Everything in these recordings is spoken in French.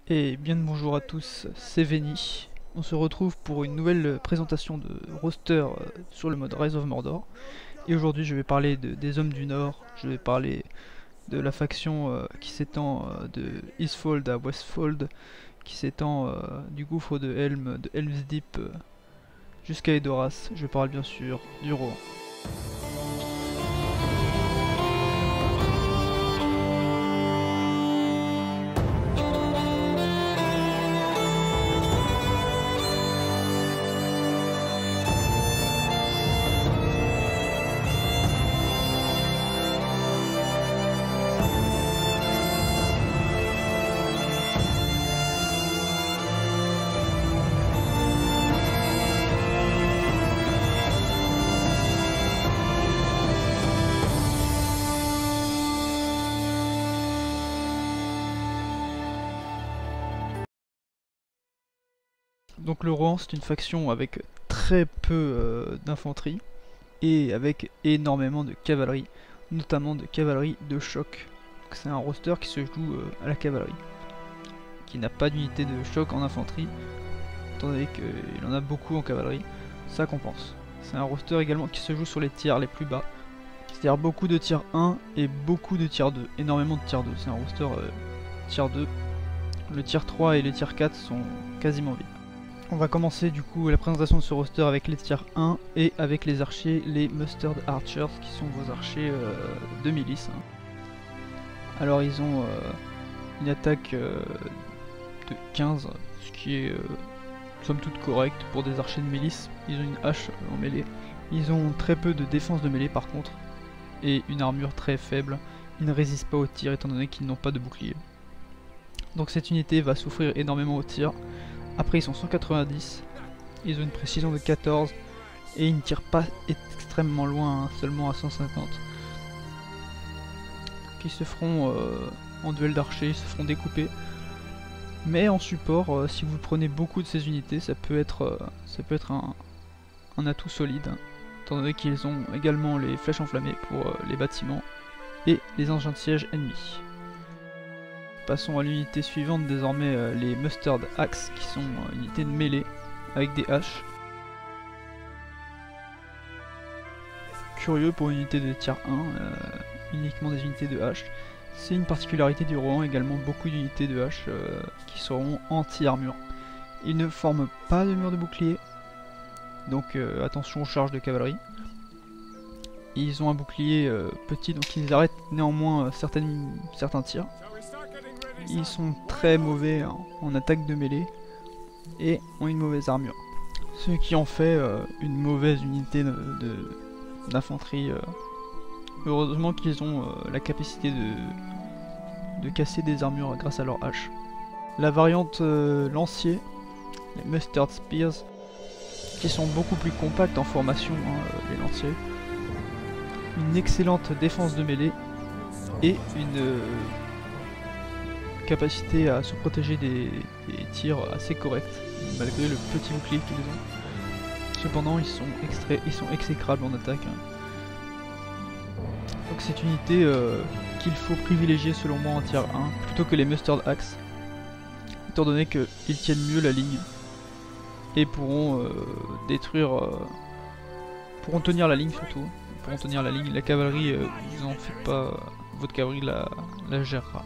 Et bien le bonjour à tous, c'est Veni. On se retrouve pour une nouvelle présentation de roster sur le mode Rise of Mordor. Et aujourd'hui je vais parler des Hommes du Nord, je vais parler de la faction qui s'étend de Eastfold à Westfold, qui s'étend du gouffre de Helm, de Helm's Deep jusqu'à Edoras. Je parle bien sûr du Rohan. Donc le Rohan, c'est une faction avec très peu d'infanterie et avec énormément de cavalerie, notamment de cavalerie de choc. C'est un roster qui se joue à la cavalerie, qui n'a pas d'unité de choc en infanterie, étant donné qu'il en a beaucoup en cavalerie, ça compense. C'est un roster également qui se joue sur les tiers les plus bas, c'est-à-dire beaucoup de tiers 1 et beaucoup de tiers 2, énormément de tiers 2, c'est un roster tiers 2. Le tiers 3 et les tiers 4 sont quasiment vides. On va commencer du coup la présentation de ce roster avec les tiers 1 et avec les archers, les Mustard Archers, qui sont vos archers de milice. Alors ils ont une attaque de 15, ce qui est somme toute correct pour des archers de milice. Ils ont une hache en mêlée. Ils ont très peu de défense de mêlée par contre, et une armure très faible. Ils ne résistent pas aux tirs étant donné qu'ils n'ont pas de bouclier. Donc cette unité va souffrir énormément aux tirs. Après ils sont 190, ils ont une précision de 14 et ils ne tirent pas extrêmement loin, hein, seulement à 150. Ils se feront en duel d'archers, ils se feront découper. Mais en support, si vous prenez beaucoup de ces unités, ça peut être un atout solide, hein, étant donné qu'ils ont également les flèches enflammées pour les bâtiments et les engins de siège ennemis. Passons à l'unité suivante, désormais les Mustard Axe, qui sont unités de mêlée avec des haches. Curieux pour une unité de tiers 1, uniquement des unités de hache. C'est une particularité du Rohan, également beaucoup d'unités de hache qui seront anti-armure. Ils ne forment pas de mur de bouclier, donc attention aux charges de cavalerie. Ils ont un bouclier petit, donc ils arrêtent néanmoins certains tirs. Ils sont très mauvais en attaque de mêlée et ont une mauvaise armure. Ce qui en fait une mauvaise unité d'infanterie. Heureusement qu'ils ont la capacité de casser des armures grâce à leur hache. La variante lancier, les Mustard Spears, qui sont beaucoup plus compacts en formation, les lanciers. Une excellente défense de mêlée et une capacité à se protéger des tirs assez corrects, malgré le petit bouclier qu'ils ont. Cependant, ils sont exécrables en attaque. Donc c'est une unité qu'il faut privilégier selon moi en tier 1, plutôt que les Mustard Axe, étant donné qu'ils tiennent mieux la ligne, et pourront pourront tenir la ligne surtout. Pourront tenir la ligne. La cavalerie, vous en faites pas, votre cavalerie la gérera.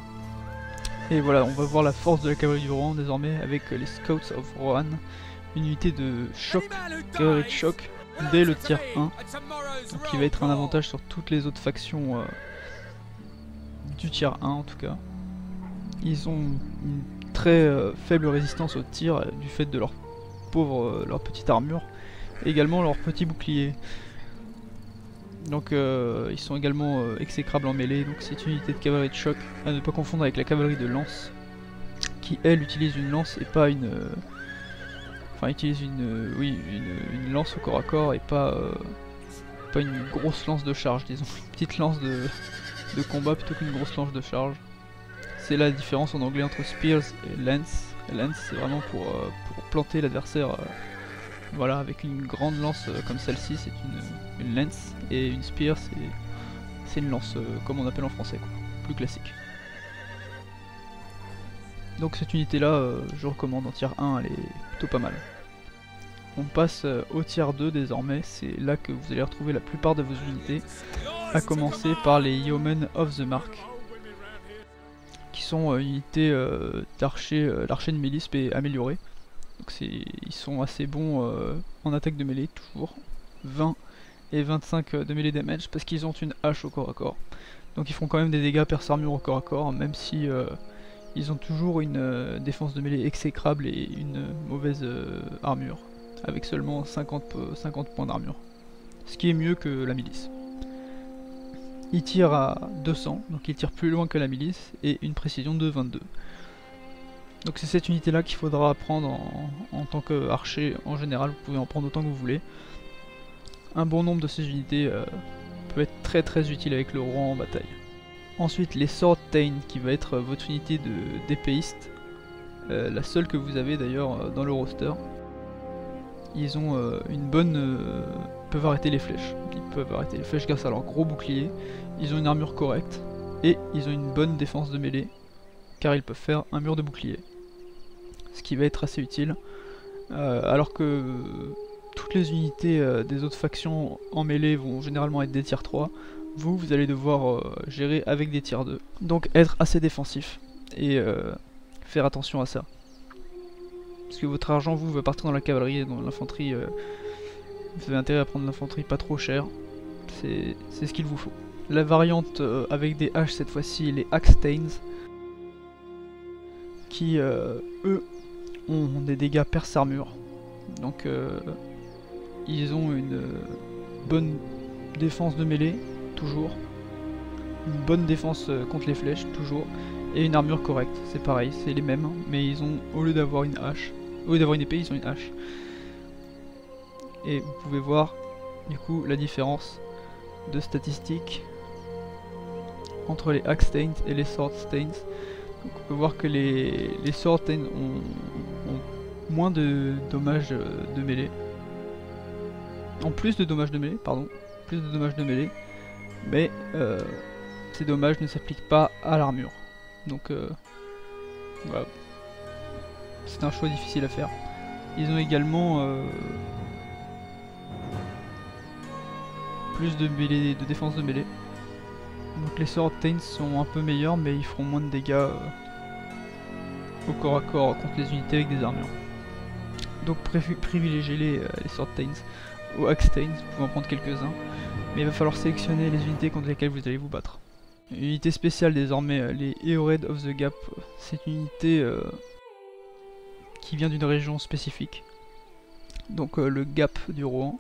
Et voilà, on va voir la force de la cavalerie du Rohan désormais avec les Scouts of Rohan, une unité de choc, cavalerie de choc, dès le tier 1, donc qui va être un avantage sur toutes les autres factions du tier 1 en tout cas. Ils ont une très faible résistance au tir du fait de leur leur petite armure, et également leur petit bouclier. Donc ils sont également exécrables en mêlée, donc c'est une unité de cavalerie de choc, à ne pas confondre avec la cavalerie de lance, qui elle utilise une lance et pas une... Enfin utilise une lance au corps à corps et pas une grosse lance de charge, disons, une petite lance de combat plutôt qu'une grosse lance de charge. C'est la différence en anglais entre Spears et Lance. Lance c'est vraiment pour planter l'adversaire. Voilà, avec une grande lance comme celle-ci, c'est une lance, et une spear, c'est une lance comme on appelle en français, quoi, plus classique. Donc cette unité là, je recommande en tier 1, elle est plutôt pas mal. On passe au tier 2 désormais, c'est là que vous allez retrouver la plupart de vos unités, à commencer par les Yeomen of the Mark, qui sont unités d'archer, l'archer de milice mais amélioré. Donc ils sont assez bons en attaque de mêlée, toujours 20 et 25 de mêlée damage, parce qu'ils ont une hache au corps à corps. Donc ils font quand même des dégâts perce armure au corps à corps, même si ils ont toujours une défense de mêlée exécrable et une mauvaise armure, avec seulement 50 points d'armure. Ce qui est mieux que la milice. Ils tirent à 200, donc ils tirent plus loin que la milice, et une précision de 22. Donc c'est cette unité là qu'il faudra prendre en tant qu'archer en général, vous pouvez en prendre autant que vous voulez. Un bon nombre de ces unités peut être très utile avec le roi en bataille. Ensuite les Sword Thane, qui va être votre unité d'épéiste, la seule que vous avez d'ailleurs dans le roster. Ils ont une bonne... peuvent arrêter les flèches. Ils peuvent arrêter les flèches grâce à leur gros bouclier. Ils ont une armure correcte et ils ont une bonne défense de mêlée, car ils peuvent faire un mur de bouclier, ce qui va être assez utile, alors que toutes les unités des autres factions en mêlée vont généralement être des tiers 3, vous allez devoir gérer avec des tiers 2, donc être assez défensif et faire attention à ça, parce que votre argent vous va partir dans la cavalerie et dans l'infanterie, vous avez intérêt à prendre l'infanterie pas trop cher, c'est ce qu'il vous faut. La variante avec des haches cette fois-ci, les Axe Thanes, qui eux ont des dégâts perce armure, donc ils ont une bonne défense de mêlée, toujours, une bonne défense contre les flèches, toujours, et une armure correcte, c'est pareil, c'est les mêmes, mais ils ont, au lieu d'avoir une hache, au lieu d'avoir une épée, ils ont une hache. Et vous pouvez voir du coup la différence de statistiques entre les Axe Thanes et les Sword Thanes. Donc on peut voir que les Sword Thanes ont moins de dommages de mêlée. En plus de dommages de mêlée, pardon. Plus de dommages de mêlée. Mais ces dommages ne s'appliquent pas à l'armure. Donc voilà. C'est un choix difficile à faire. Ils ont également plus de mêlée, de défense de mêlée. Donc les Sword Thanes sont un peu meilleurs, mais ils feront moins de dégâts au corps à corps contre les unités avec des armures. Donc privilégiez les Sword Thanes aux Axe Thanes, vous pouvez en prendre quelques-uns, mais il va falloir sélectionner les unités contre lesquelles vous allez vous battre. Une unité spéciale désormais, les Eored of the Gap, c'est une unité qui vient d'une région spécifique. Donc le Gap du Rohan,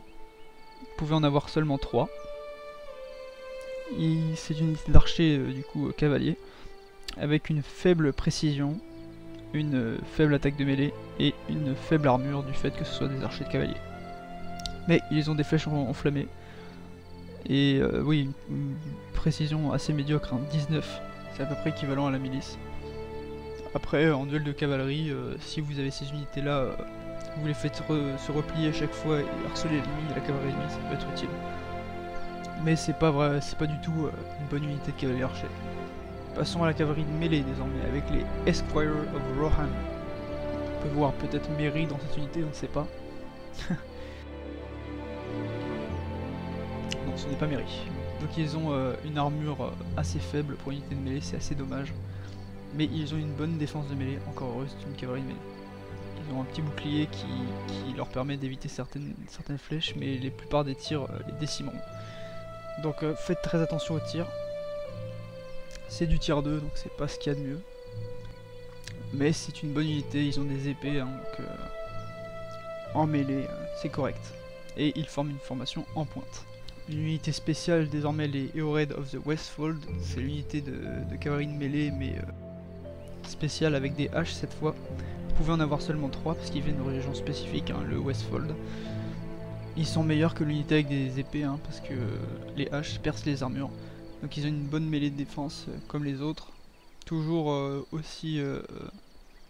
vous pouvez en avoir seulement 3. C'est une unité d'archer du coup cavalier, avec une faible précision, une faible attaque de mêlée et une faible armure du fait que ce soit des archers de cavalier. Mais ils ont des flèches enflammées et oui, une précision assez médiocre, hein, 19, c'est à peu près équivalent à la milice. Après en duel de cavalerie, si vous avez ces unités là, vous les faites se replier à chaque fois et harceler l'ennemi et la cavalerie ennemie, ça peut être utile. Mais c'est pas vrai, c'est pas du tout une bonne unité de cavalier archer. Passons à la cavalerie de mêlée désormais avec les Esquire of Rohan. On peut voir peut-être Mary dans cette unité, on ne sait pas. Non, ce n'est pas Mary. Donc ils ont une armure assez faible pour une unité de mêlée, c'est assez dommage. Mais ils ont une bonne défense de mêlée, encore heureux, c'est une cavalerie de mêlée. Ils ont un petit bouclier qui leur permet d'éviter certaines flèches, mais la plupart des tirs les décimeront. Donc faites très attention aux tirs. C'est du tier 2, donc c'est pas ce qu'il y a de mieux. Mais c'est une bonne unité, ils ont des épées, hein, donc en mêlée, c'est correct. Et ils forment une formation en pointe. Une unité spéciale, désormais les Eored of the Westfold, c'est l'unité de cavalerie de mêlée, mais spéciale avec des haches cette fois. Vous pouvez en avoir seulement 3 parce qu'ils viennent d'une région spécifique, hein, le Westfold. Ils sont meilleurs que l'unité avec des épées, hein, parce que les haches percent les armures. Donc ils ont une bonne mêlée de défense comme les autres. Toujours aussi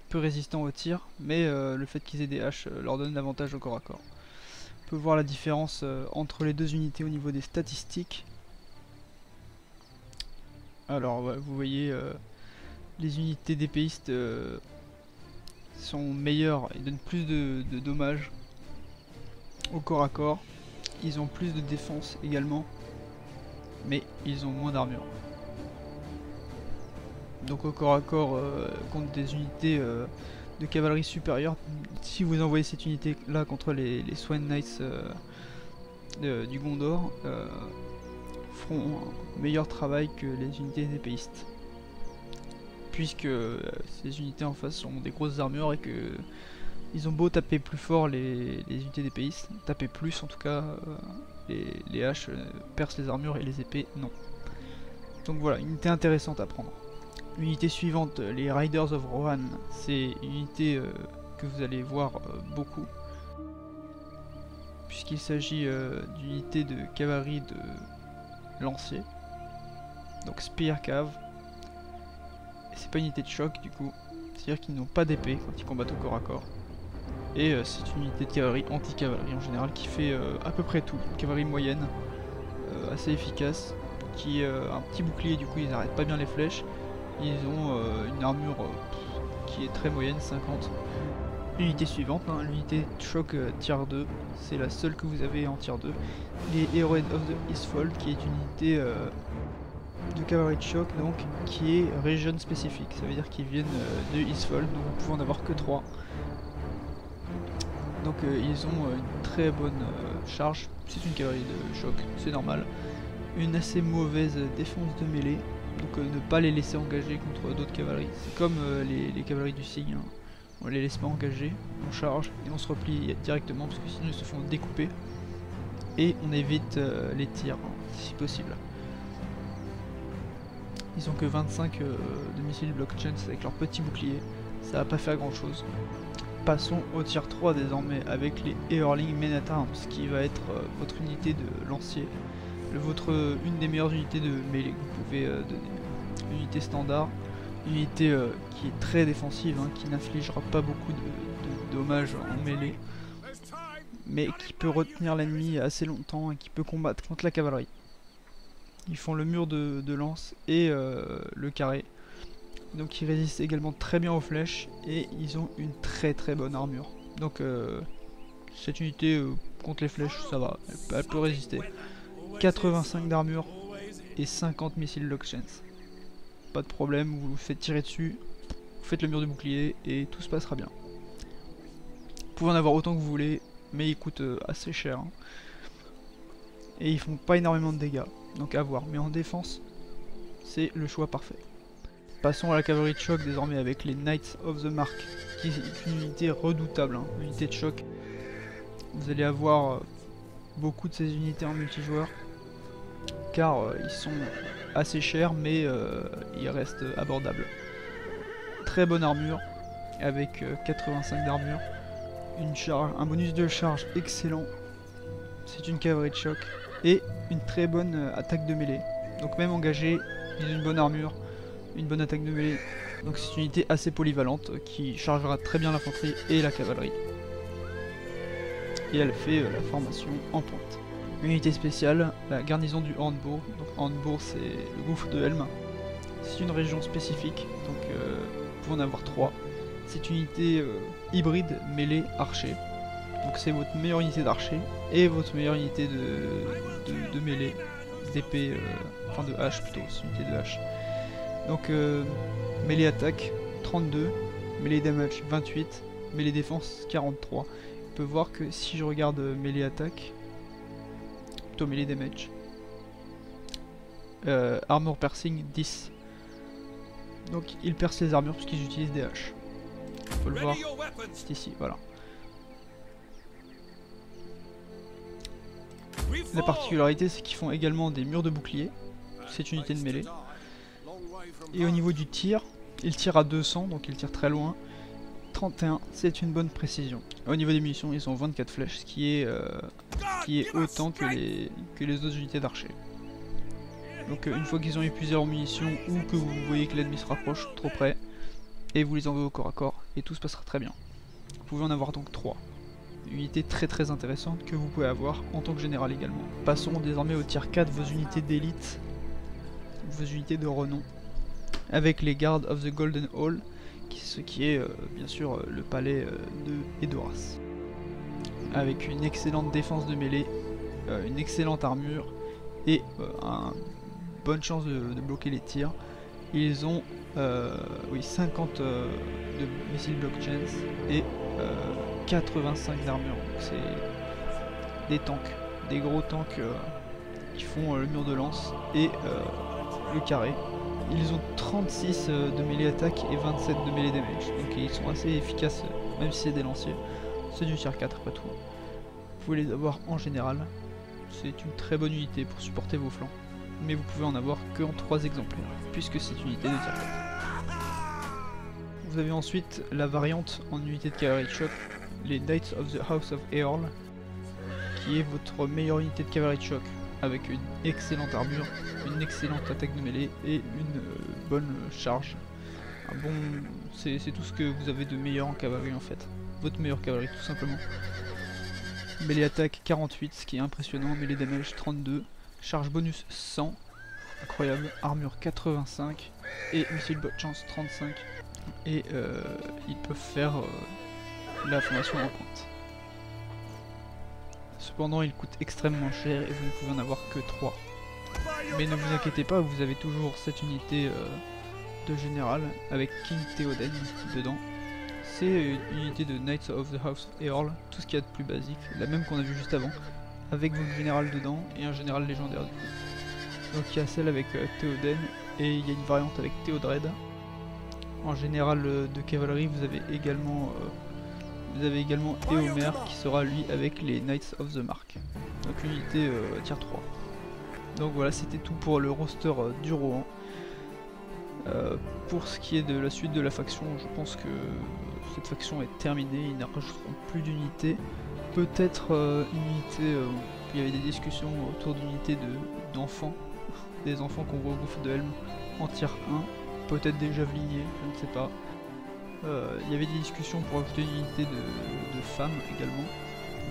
peu résistants au tir, mais le fait qu'ils aient des haches leur donne l'avantage au corps à corps. On peut voir la différence entre les deux unités au niveau des statistiques. Alors ouais, vous voyez les unités d'épéistes sont meilleurs, ils donnent plus de dommages au corps à corps. Ils ont plus de défense également, mais ils ont moins d'armure. Donc au corps à corps contre des unités de cavalerie supérieure, si vous envoyez cette unité là contre les Swan Knights du Gondor, feront un meilleur travail que les unités épéistes, puisque ces unités en face ont des grosses armures et que ils ont beau taper plus fort les unités d'épéistes, taper plus en tout cas, les haches percent les armures et les épées non. Donc voilà, une unité intéressante à prendre. Unité suivante, les Riders of Rohan, c'est une unité que vous allez voir beaucoup, puisqu'il s'agit d'unités de cavalerie de lancier, donc Spear Cav. C'est pas une unité de choc du coup, c'est-à-dire qu'ils n'ont pas d'épée quand ils combattent au corps à corps. Et c'est une unité de cavalerie, anti-cavalerie en général, qui fait à peu près tout. Une cavalerie moyenne, assez efficace, qui a un petit bouclier, du coup ils n'arrêtent pas bien les flèches. Ils ont une armure qui est très moyenne, 50. Unité suivante, hein, l'unité de choc tier 2, c'est la seule que vous avez en tier 2. Les Heroes of the Eastfold, qui est une unité de cavalerie de choc, donc qui est région spécifique. Ça veut dire qu'ils viennent de Eastfold, donc vous pouvez en avoir que 3. Donc ils ont une très bonne charge, c'est une cavalerie de choc, c'est normal. Une assez mauvaise défense de mêlée, donc ne pas les laisser engager contre d'autres cavaleries. C'est comme les cavaleries du cygne, hein. On les laisse pas engager, on charge et on se replie directement parce que sinon ils se font découper. Et on évite les tirs, hein, si possible. Ils ont que 25 de missiles block chance avec leur petit bouclier, ça va pas faire grand chose. Passons au tier 3 désormais avec les Eorling Men at Arms, qui va être votre unité de lancier, une des meilleures unités de mêlée que vous pouvez donner. Une unité standard, une unité qui est très défensive, hein, qui n'infligera pas beaucoup de dommages en mêlée, mais qui peut retenir l'ennemi assez longtemps et qui peut combattre contre la cavalerie. Ils font le mur de lance et le carré. Donc ils résistent également très bien aux flèches et ils ont une très bonne armure. Donc cette unité contre les flèches ça va, elle peut résister. 85 d'armure et 50 missiles lock chance. Pas de problème, vous vous faites tirer dessus, vous faites le mur de bouclier et tout se passera bien. Vous pouvez en avoir autant que vous voulez, mais ils coûtent assez cher. Hein. Et ils font pas énormément de dégâts, donc à voir. Mais en défense, c'est le choix parfait. Passons à la cavalerie de choc désormais avec les Knights of the Mark, qui est une unité redoutable, hein, une unité de choc. Vous allez avoir beaucoup de ces unités en multijoueur, car ils sont assez chers, mais ils restent abordables. Très bonne armure, avec 85 d'armure, un bonus de charge excellent, c'est une cavalerie de choc, et une très bonne attaque de mêlée. Donc même engagé, ils ont une bonne armure, une bonne attaque de mêlée, donc c'est une unité assez polyvalente qui chargera très bien l'infanterie et la cavalerie. Et elle fait la formation en pointe. Une unité spéciale, la garnison du Hornbourg. Donc Hornbourg c'est le gouffre de Helm. C'est une région spécifique, donc vous pouvez en avoir 3. C'est une unité hybride mêlée archer. Donc c'est votre meilleure unité d'archer et votre meilleure unité de mêlée, d'épée, enfin de hache plutôt, c'est une unité de hache. Donc mêlée attaque 32, mêlée damage 28, mêlée défense 43. On peut voir que si je regarde mêlée attaque, plutôt mêlée damage, armor piercing 10. Donc ils percent les armures puisqu'ils utilisent des haches. On peut le voir, c'est ici, voilà. La particularité c'est qu'ils font également des murs de bouclier, c'est une unité de mêlée. Et au niveau du tir, il tire à 200, donc il tire très loin. 31, c'est une bonne précision. Au niveau des munitions, ils ont 24 flèches, ce qui est autant que les autres unités d'archers. Donc une fois qu'ils ont épuisé leurs munitions, ou que vous voyez que l'ennemi se rapproche trop près, et vous les envoyez au corps à corps, et tout se passera très bien. Vous pouvez en avoir donc 3. Une unité très intéressante que vous pouvez avoir en tant que général également. Passons désormais au tier 4, vos unités d'élite, vos unités de renom, avec les Guards of the Golden Hall, ce qui est bien sûr le palais de Edoras. Avec une excellente défense de mêlée, une excellente armure et une bonne chance de bloquer les tirs. Ils ont 50 de missiles block chance et 85 d'armure. Donc c'est des tanks, des gros tanks qui font le mur de lance et le carré. Ils ont 36 de mêlée attaque et 27 de mêlée damage. Donc ils sont assez efficaces même si c'est des lanciers. C'est du tier 4 après tout. Vous pouvez les avoir en général. C'est une très bonne unité pour supporter vos flancs. Mais vous pouvez en avoir que en 3 exemplaires, puisque c'est une unité de tier 4. Vous avez ensuite la variante en unité de cavalerie de choc, les Knights of the House of Eorl, qui est votre meilleure unité de cavalerie de choc, avec une excellente armure, une excellente attaque de mêlée et une bonne charge. C'est tout ce que vous avez de meilleur en cavalerie en fait. Votre meilleure cavalerie tout simplement. Mêlée attaque 48, ce qui est impressionnant, mêlée damage 32. Charge bonus 100, incroyable, armure 85 et missile block chance 35. Et ils peuvent faire la formation en pointe. Cependant, ils coûtent extrêmement cher et vous ne pouvez en avoir que 3. Mais ne vous inquiétez pas, vous avez toujours cette unité de général avec King Théoden dedans. C'est une unité de Knights of the House of Eorl, tout ce qu'il y a de plus basique, la même qu'on a vu juste avant, avec votre général dedans et un général légendaire du coup. Donc il y a celle avec Théoden et il y a une variante avec Théodred. En général de cavalerie vous avez également Éomer qui sera lui avec les Knights of the Mark. Donc une unité tier 3. Donc voilà, c'était tout pour le roster du Rohan. Pour ce qui est de la suite de la faction, je pense que cette faction est terminée, ils ne rajouteront plus d'unités. Peut-être une unité, il y avait des discussions autour d'unités d'enfants, des enfants qu'on voit au gouffre de Helm en tier 1, peut-être des javeliniers, je ne sais pas. Il y avait des discussions pour ajouter une unité de femmes également,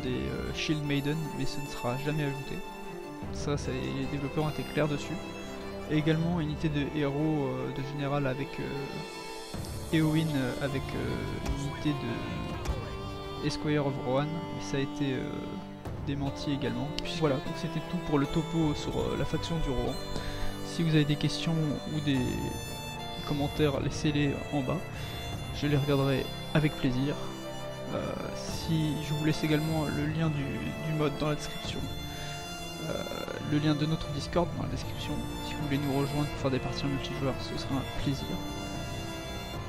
des Shield Maiden, mais ce ne sera jamais ajouté. Ça les développeurs ont été clairs dessus. Et également une unité de héros de général avec Éowyn avec une unité de Esquire of Rohan, mais ça a été démenti également. Puis voilà, donc c'était tout pour le topo sur la faction du Rohan. Si vous avez des questions ou des commentaires, laissez-les en bas. Je les regarderai avec plaisir. Si je vous laisse également le lien du mode dans la description. Le lien de notre Discord dans la description. Si vous voulez nous rejoindre pour faire des parties en multijoueur, ce sera un plaisir.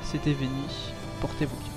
C'était Veni, portez-vous bien.